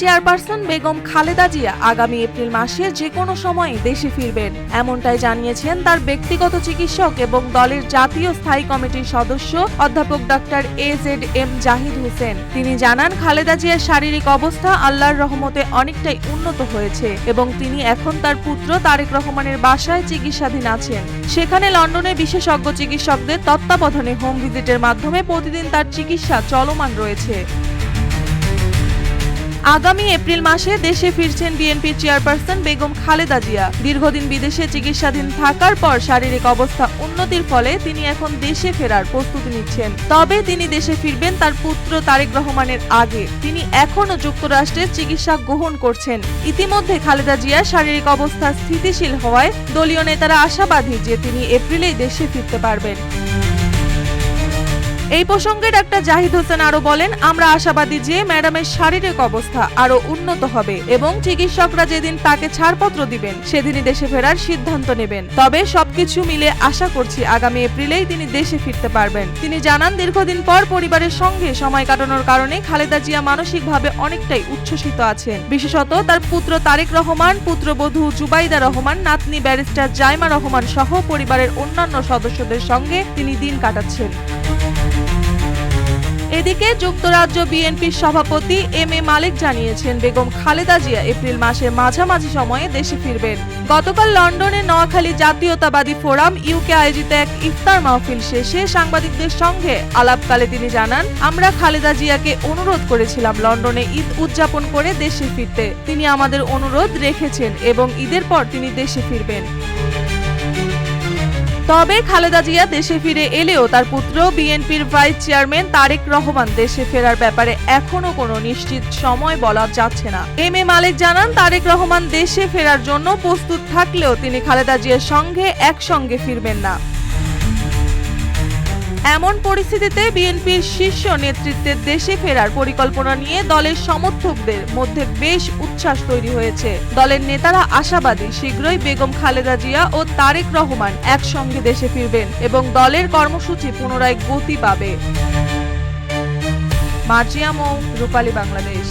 Chairperson Begum Khaleda Zia আগামী April মাসে যে কোনো সময় দেশে ফিরবেন, এমনটাই জানিয়েছেন তার ব্যক্তিগত চিকিৎসক এবং দলের জাতীয় স্থায়ী কমিটির সদস্য অধ্যাপক ডক্টর AZM জাহিদ হোসেন। তিনি জানান, খালেদা জিয়ার শারীরিক অবস্থা আল্লাহর রহমতে অনেকটাই উন্নত হয়েছে এবং তিনি এখন তার পুত্র তারেক রহমানের বাসায় চিকিৎসাধীন আছেন। সেখানে লন্ডনে বিশেষজ্ঞ চিকিৎসকদের তত্ত্বাবধানে হোম ভিজিটের মাধ্যমে প্রতিদিন তার চিকিৎসা চলমান রয়েছে। আগামী এপ্রিল মাসে দেশে ফিরছেন বিএনপির চেয়ারপারসন বেগম খালেদা জিয়া। দীর্ঘদিন বিদেশে চিকিৎসাধীন থাকার পর শারীরিক অবস্থা উন্নতির ফলে তিনি এখন দেশে ফেরার প্রস্তুতি নিচ্ছেন। তবে তিনি দেশে ফিরবেন তার পুত্র তারেক রহমানের আগে। তিনি এখনও যুক্তরাষ্ট্রের চিকিৎসা গ্রহণ করছেন। ইতিমধ্যে খালেদা জিয়ার শারীরিক অবস্থা স্থিতিশীল হওয়ায় দলীয় নেতারা আশাবাদী যে তিনি এপ্রিলেই দেশে ফিরতে পারবেন। এই প্রসঙ্গে ডাক্তার জাহিদ হোসেন আরো বলেন, আমরা আশাবাদী যে ম্যাডামের শারীরিক অবস্থা আরো উন্নত হবে এবং চিকিৎসকরা যেদিন তাকে ছাড়পত্র দিবেন সেদিনই দেশে ফেরার সিদ্ধান্ত নেবেন। তবে সবকিছু মিলে আশা করছি আগামী এপ্রিলেই তিনি দেশে ফিরতে পারবেন। তিনি জানান, দীর্ঘদিন পর পরিবারের সঙ্গে সময় কাটানোর কারণে খালেদা জিয়া মানসিকভাবে অনেকটাই উচ্ছ্বসিত আছেন। বিশেষত তার পুত্র তারেক রহমান, পুত্রবধূ জুবাইদা রহমান, নাতনি ব্যারিস্টার জাইমা রহমান সহ পরিবারের অন্যান্য সদস্যদের সঙ্গে তিনি দিন কাটাচ্ছেন। এদিকে যুক্তরাজ্য বিএনপির সভাপতি MA মালিক জানিয়েছেন, বেগম খালেদা জিয়া এপ্রিল মাসের মাঝামাঝি সময়ে দেশে ফিরবেন। গতকাল লন্ডনে নোয়াখালী জাতীয়তাবাদী ফোরাম UK আয়োজিত এক ইফতার মাহফিল শেষে সাংবাদিকদের সঙ্গে আলাপকালে তিনি জানান, আমরা খালেদা জিয়াকে অনুরোধ করেছিলাম লন্ডনে ঈদ উদযাপন করে দেশে ফিরতে। তিনি আমাদের অনুরোধ রেখেছেন এবং ঈদের পর তিনি দেশে ফিরবেন। তবে খালেদা জিয়া দেশে ফিরে এলেও তার পুত্র বিএনপির ভাইস চেয়ারম্যান তারেক রহমান দেশে ফেরার ব্যাপারে এখনো কোনো নিশ্চিত সময় বলা যাচ্ছে না। MA মালিক জানান, তারেক রহমান দেশে ফেরার জন্য প্রস্তুত থাকলেও তিনি খালেদা জিয়ার সঙ্গে একসঙ্গে ফিরবেন না। এমন পরিস্থিতিতে বিএনপির শীর্ষ নেতৃত্বের দেশে ফেরার পরিকল্পনা নিয়ে দলের সমর্থকদের মধ্যে বেশ উচ্ছ্বাস তৈরি হয়েছে। দলের নেতারা আশাবাদী শীঘ্রই বেগম খালেদা জিয়া ও তারেক রহমান একসঙ্গে দেশে ফিরবেন এবং দলের কর্মসূচি পুনরায় গতি পাবে। মার্জিয়া মৌ, রূপালী বাংলাদেশ।